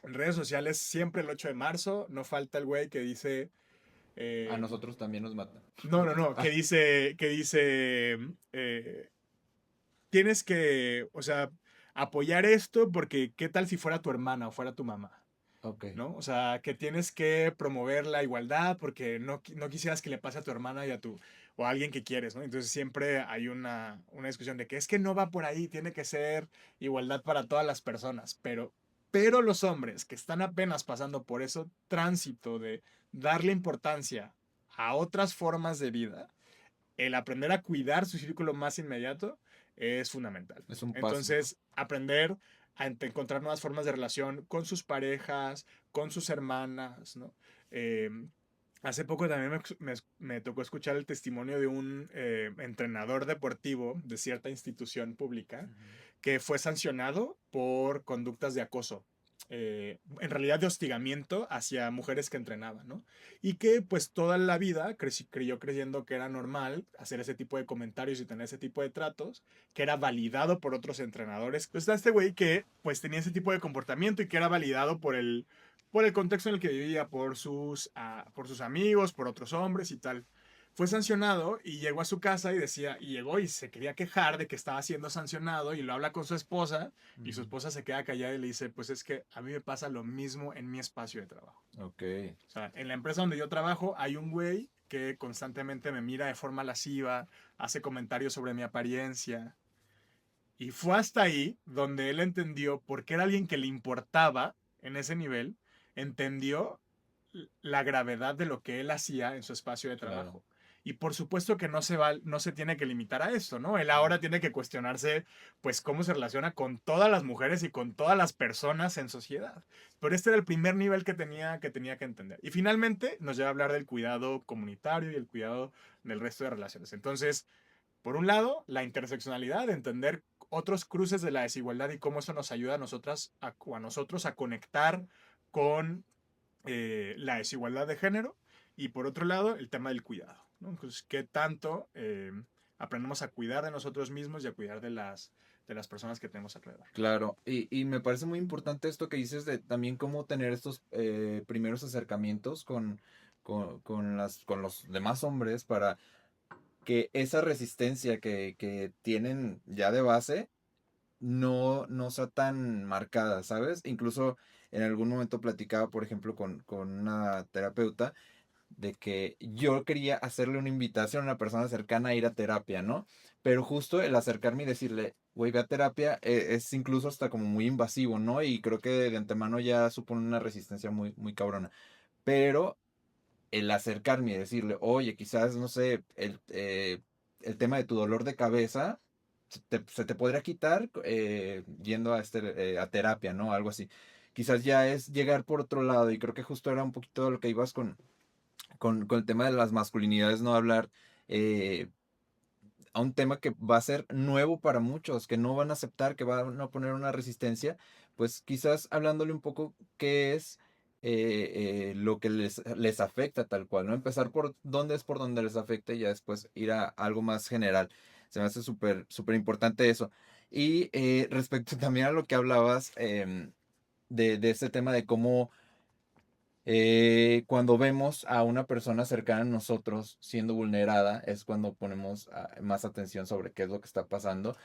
en redes sociales siempre el 8 de marzo no falta el güey que dice... A eh, nosotros también nos matan. no, no, no, Ah, que dice, tienes que, o sea, apoyar esto porque qué tal si fuera tu hermana o fuera tu mamá, ok. ¿no? O sea, que tienes que promover la igualdad porque no quisieras que le pase a tu hermana y a tu, o a alguien que quieres, ¿no? Entonces siempre hay una discusión de que es que no va por ahí, tiene que ser igualdad para todas las personas, pero los hombres que están apenas pasando por eso tránsito de darle importancia a otras formas de vida, el aprender a cuidar su círculo más inmediato es fundamental. Es un paso. Entonces, aprender a encontrar nuevas formas de relación con sus parejas, con sus hermanas, ¿no? Eh, Hace poco también me tocó escuchar el testimonio de un entrenador deportivo de cierta institución pública Ujú. que fue sancionado por conductas de acoso. En realidad de hostigamiento hacia mujeres que entrenaban, ¿no? Y que pues toda la vida creyó creyendo que era normal hacer ese tipo de comentarios y tener ese tipo de tratos, que era validado por otros entrenadores. Entonces está este güey que pues tenía ese tipo de comportamiento y que era validado por el contexto en el que vivía, por sus amigos, por otros hombres y tal. Fue sancionado y llegó a su casa y decía, y llegó y se quería quejar de que estaba siendo sancionado y lo habla con su esposa y su Ujú. esposa se queda callada y le dice, pues es que a mí me pasa lo mismo en mi espacio de trabajo. Ok. O sea, en la empresa donde yo trabajo hay un güey que constantemente me mira de forma lasciva, hace comentarios sobre mi apariencia. Y fue hasta ahí donde él entendió, porque era alguien que le importaba en ese nivel, entendió la gravedad de lo que él hacía en su espacio de Claro. trabajo. Y por supuesto que no se tiene que limitar a esto, ¿no? Él Ujú. ahora tiene que cuestionarse, pues, cómo se relaciona con todas las mujeres y con todas las personas en sociedad. Pero este era el primer nivel que tenía que entender. Y finalmente nos lleva a hablar del cuidado comunitario y el cuidado del resto de relaciones. Entonces, por un lado, la interseccionalidad, entender otros cruces de la desigualdad y cómo eso nos ayuda a nosotras o a nosotros a conectar con la desigualdad de género. Y por otro lado, el tema del cuidado, ¿no? Entonces, ¿qué tanto aprendemos a cuidar de nosotros mismos y a cuidar de de las personas que tenemos alrededor. Claro, y me parece muy importante esto que dices de también cómo tener estos primeros acercamientos con los demás hombres para que esa resistencia que tienen ya de base no sea tan marcada, ¿sabes? Incluso en algún momento platicaba, por ejemplo, con una terapeuta de que yo quería hacerle una invitación a una persona cercana a ir a terapia, ¿no? Pero justo el acercarme y decirle, güey, ve a terapia, es incluso hasta como muy invasivo, ¿no? Y creo que de antemano ya supone una resistencia muy, muy cabrona. Pero el acercarme y decirle, oye, quizás, no sé, el tema de tu dolor de cabeza se te podría quitar yendo a terapia, ¿no? Algo así. Quizás ya es llegar por otro lado y creo que justo era un poquito de lo que ibas con el tema de las masculinidades, no hablar eh, a un tema que va a ser nuevo para muchos, que no van a aceptar, que van a poner una resistencia, pues quizás hablándole un poco qué es lo que les afecta tal cual, ¿no? Empezar por dónde es por donde les afecta y ya después ir a algo más general. Se me hace súper, súper importante eso. Y respecto también a lo que hablabas de ese tema de cómo cuando vemos a una persona cercana a nosotros siendo vulnerada, es cuando ponemos más atención sobre qué es lo que está pasando.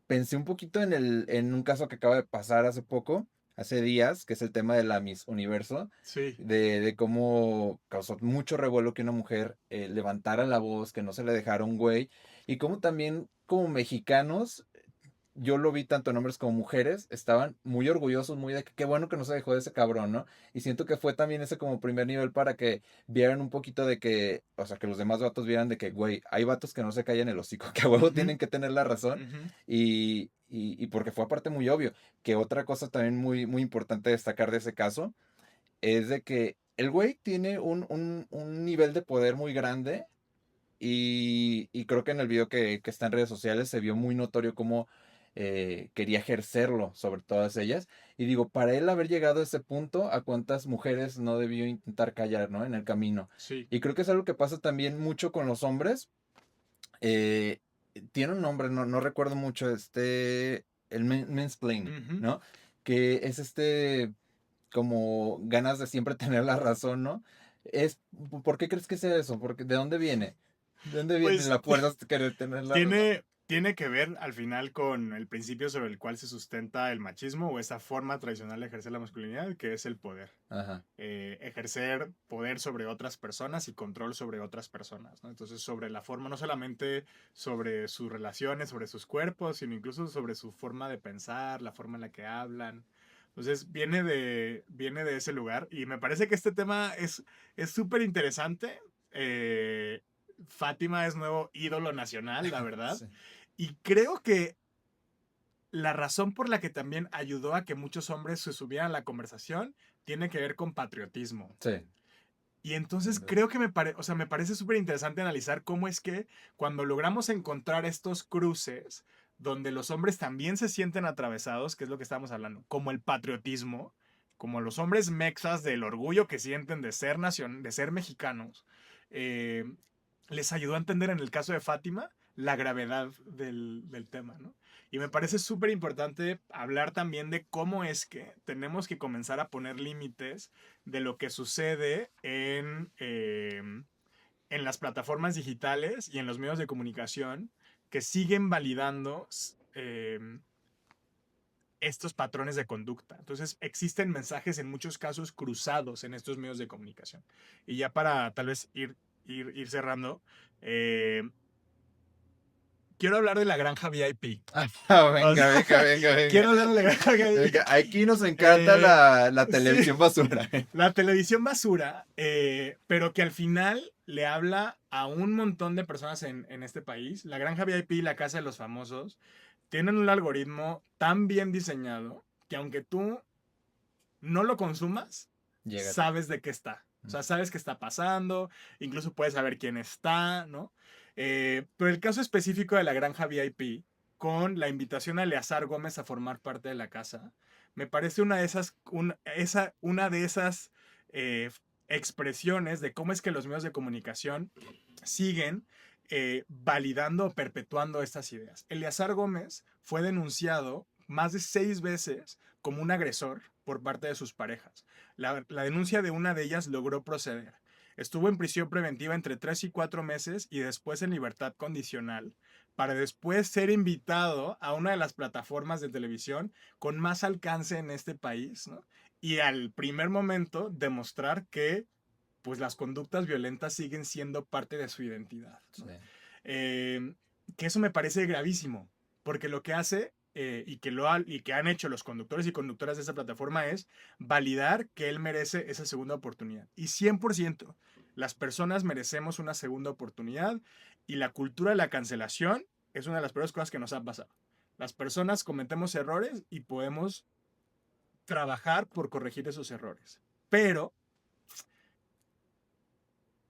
Pensé un poquito en un caso que acaba de pasar hace poco, hace días, que es el tema de la Miss Universo, Sí. de cómo causó mucho revuelo que una mujer levantara la voz, que no se le dejara un güey, y cómo también como mexicanos yo lo vi tanto en hombres como mujeres, estaban muy orgullosos, muy de que qué bueno que no se dejó de ese cabrón, ¿no? Y siento que fue también ese como primer nivel para que vieran un poquito de que, o sea, que los demás vatos vieran de que, güey, hay vatos que no se callan el hocico, que a huevo Ujú, tienen que tener la razón, ujú. y porque fue aparte muy obvio, que otra cosa también muy, muy importante destacar de ese caso, es de que el güey tiene un nivel de poder muy grande, y creo que en el video que está en redes sociales se vio muy notorio cómo quería ejercerlo sobre todas ellas. Y digo, para él haber llegado a ese punto, ¿a cuántas mujeres no debió intentar callar, ¿no? En el camino. Sí. Y creo que es algo que pasa también mucho con los hombres. eh, Tiene un nombre, no recuerdo mucho, el mansplaining, Ujú. ¿no? Que es como ganas de siempre tener la razón, ¿no? ¿Por qué crees que sea eso? Porque, ¿de dónde viene? ¿De dónde viene Pues la fuerza de querer tener la razón? tiene que ver al final con el principio sobre el cual se sustenta el machismo o esa forma tradicional de ejercer la masculinidad, que es el poder. Ajá. Ejercer poder sobre otras personas y control sobre otras personas, ¿no? Entonces, sobre la forma, no solamente sobre sus relaciones, sobre sus cuerpos, sino incluso sobre su forma de pensar, la forma en la que hablan. Entonces, viene de ese lugar y me parece que este tema es súper interesante. Fátima es nuevo ídolo nacional, la verdad. Sí. Y creo que la razón por la que también ayudó a que muchos hombres se subieran a la conversación tiene que ver con patriotismo. Sí. Y entonces creo que o sea, me parece súper interesante analizar cómo es que cuando logramos encontrar estos cruces donde los hombres también se sienten atravesados, que es lo que estamos hablando, como el patriotismo, como los hombres mexas del orgullo que sienten de ser mexicanos, eh, les ayudó a entender en el caso de Fátima la gravedad del tema, ¿no? Y me parece súper importante hablar también de cómo es que tenemos que comenzar a poner límites de lo que sucede en las plataformas digitales y en los medios de comunicación que siguen validando estos patrones de conducta. Entonces, existen mensajes en muchos casos cruzados en estos medios de comunicación. Y ya para tal vez ir cerrando, eh, quiero hablar de la granja VIP. O Venga, sea, venga, venga, quiero venga. hablar de la granja VIP. Venga, aquí nos encanta la Sí, televisión basura. la televisión basura, pero que al final le habla a un montón de personas en este país. La granja VIP y la casa de los famosos tienen un algoritmo tan bien diseñado que aunque tú no lo consumas, Llégate. sabes de qué está. O sea, sabes qué está pasando, incluso puedes saber quién está, ¿no? Pero el caso específico de la granja VIP, con la invitación a Eleazar Gómez a formar parte de la casa, me parece una de esas eh, expresiones de cómo es que los medios de comunicación siguen validando o perpetuando estas ideas. Eleazar Gómez fue denunciado más de 6 veces como un agresor por parte de sus parejas. La denuncia de una de ellas logró proceder. Estuvo en prisión preventiva entre 3 y 4 meses y después en libertad condicional, para después ser invitado a una de las plataformas de televisión con más alcance en este país, ¿no? Y al primer momento demostrar que pues las conductas violentas siguen siendo parte de su identidad, ¿no? Sí. Que eso me parece gravísimo, porque lo que hace y que han hecho los conductores y conductoras de esa plataforma es validar que él merece esa segunda oportunidad. Y 100% las personas merecemos una segunda oportunidad, y la cultura de la cancelación es una de las peores cosas que nos ha pasado. Las personas cometemos errores y podemos trabajar por corregir esos errores, pero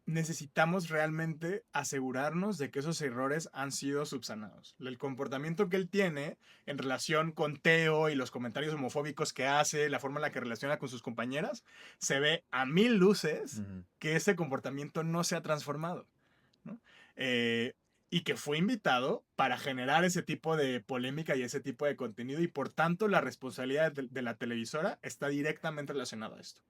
necesitamos realmente asegurarnos de que esos errores han sido subsanados. El comportamiento que él tiene en relación con Teo y los comentarios homofóbicos que hace, la forma en la que relaciona con sus compañeras, se ve a mil luces que ese comportamiento no se ha transformado, ¿no? Y que fue invitado para generar ese tipo de polémica y ese tipo de contenido, y por tanto la responsabilidad de la televisora está directamente relacionada a esto.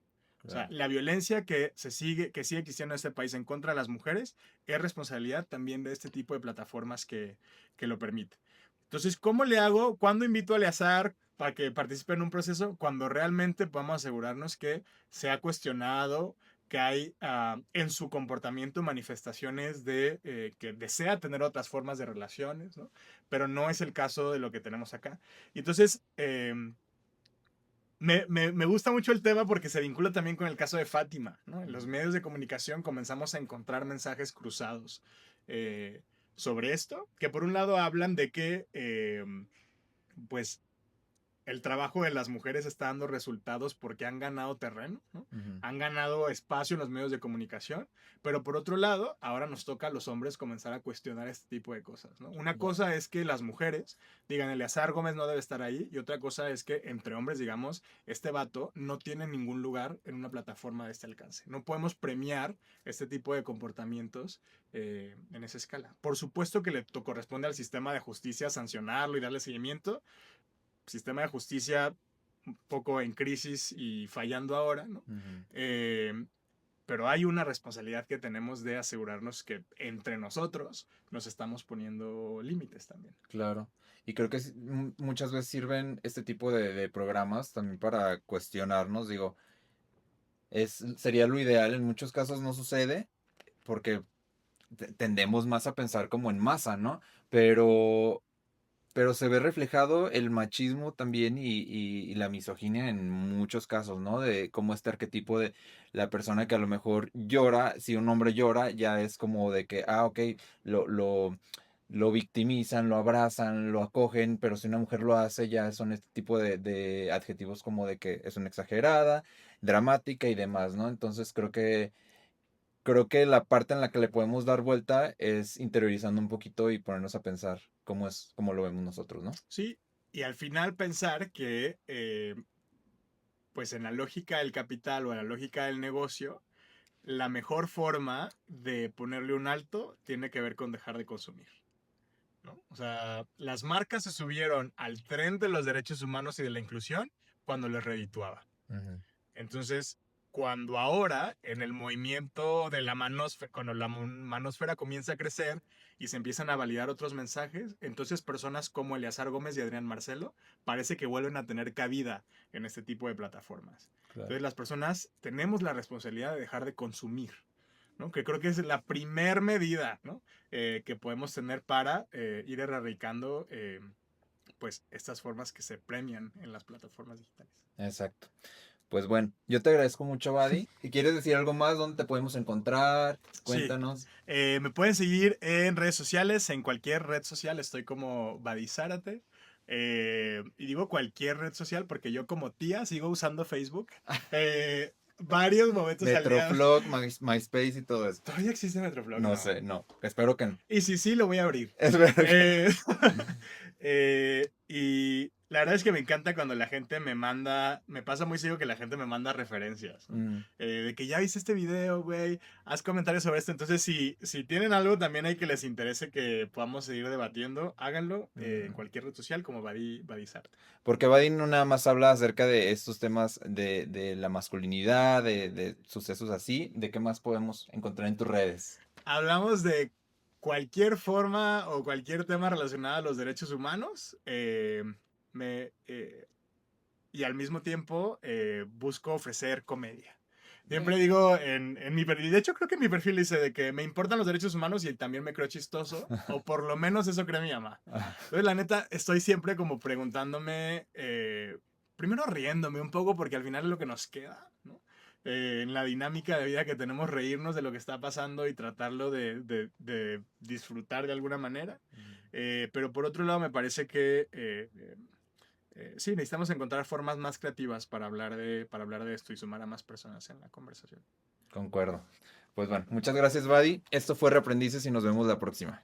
O sea, la violencia que sigue existiendo en este país en contra de las mujeres es responsabilidad también de este tipo de plataformas que lo permiten. Entonces, ¿cómo le hago? ¿Cuándo invito a Eleazar para que participe en un proceso? Cuando realmente podamos asegurarnos que se ha cuestionado, que hay en su comportamiento manifestaciones de que desea tener otras formas de relaciones, ¿no? Pero no es el caso de lo que tenemos acá. Y entonces, me gusta mucho el tema porque se vincula también con el caso de Fátima, ¿no? En los medios de comunicación comenzamos a encontrar mensajes cruzados sobre esto, que por un lado hablan de que, pues, el trabajo de las mujeres está dando resultados porque han ganado terreno, ¿no? Han ganado espacio en los medios de comunicación, pero por otro lado, ahora nos toca a los hombres comenzar a cuestionar este tipo de cosas, ¿no? Una cosa es que las mujeres digan, Eleazar Gómez no debe estar ahí, y otra cosa es que entre hombres digamos, este vato no tiene ningún lugar en una plataforma de este alcance. No podemos premiar este tipo de comportamientos en esa escala. Por supuesto que le corresponde al sistema de justicia sancionarlo y darle seguimiento. Sistema de justicia un poco en crisis y fallando ahora, ¿no? Pero hay una responsabilidad que tenemos de asegurarnos que entre nosotros nos estamos poniendo límites también. Claro. Y creo que muchas veces sirven este tipo de programas también para cuestionarnos. Digo, sería lo ideal. En muchos casos no sucede porque tendemos más a pensar como en masa, ¿no? Pero se ve reflejado el machismo también y la misoginia en muchos casos, ¿no? De cómo este arquetipo de la persona que a lo mejor llora, si un hombre llora, ya es como de que, ok, lo, lo, lo victimizan, lo abrazan, lo acogen, pero si una mujer lo hace, ya son este tipo de adjetivos como de que es una exagerada, dramática y demás, ¿no? Entonces creo que la parte en la que le podemos dar vuelta es interiorizando un poquito y ponernos a pensar cómo lo vemos nosotros, ¿no? Sí, y al final pensar que, pues en la lógica del capital o en la lógica del negocio, la mejor forma de ponerle un alto tiene que ver con dejar de consumir, ¿no? O sea, las marcas se subieron al tren de los derechos humanos y de la inclusión cuando les redituaba. Entonces, cuando ahora en el movimiento de la manosfera, cuando la manosfera comienza a crecer y se empiezan a validar otros mensajes, entonces personas como Eleazar Gómez y Adrián Marcelo parece que vuelven a tener cabida en este tipo de plataformas. Claro. Entonces las personas tenemos la responsabilidad de dejar de consumir, ¿no? Que creo que es la primer medida, ¿no? Que podemos tener para ir erradicando pues estas formas que se premian en las plataformas digitales. Exacto. Pues bueno, yo te agradezco mucho, Buddy. Si quieres decir algo más, ¿dónde te podemos encontrar? Sí, Cuéntanos. me pueden seguir en redes sociales, en cualquier red social estoy como Buddy Zárate. Y digo cualquier red social porque yo como tía sigo usando Facebook. Varios momentos al día. Metroflog, MySpace y todo eso. ¿Todavía existe Metroflog? No sé, no. Espero que no. Y si sí, lo voy a abrir. Espero que Y La verdad es que me encanta cuando la gente me pasa muy seguido que la gente me manda referencias, ¿no? Mm, De que ya viste este video, güey, haz comentarios sobre esto. Entonces, si tienen algo también hay que les interese que podamos seguir debatiendo, háganlo en mm. cualquier red social como Badizar. Porque Vadim no nada más habla acerca de estos temas de la masculinidad, de sucesos así. ¿De qué más podemos encontrar en tus redes? Hablamos de cualquier forma o cualquier tema relacionado a los derechos humanos. Me, eh, y al mismo tiempo busco ofrecer comedia. Siempre digo en mi perfil, de hecho creo que en mi perfil dice de que me importan los derechos humanos y también me creo chistoso, o por lo menos eso cree mi mamá. Entonces la neta estoy siempre como preguntándome, primero riéndome un poco porque al final es lo que nos queda, ¿no? En la dinámica de vida que tenemos, reírnos de lo que está pasando y tratarlo de disfrutar de alguna manera. Pero por otro lado me parece que sí, necesitamos encontrar formas más creativas para hablar de esto y sumar a más personas en la conversación. Concuerdo. Pues bueno, muchas gracias, Buddy. Esto fue Reaprendices y nos vemos la próxima.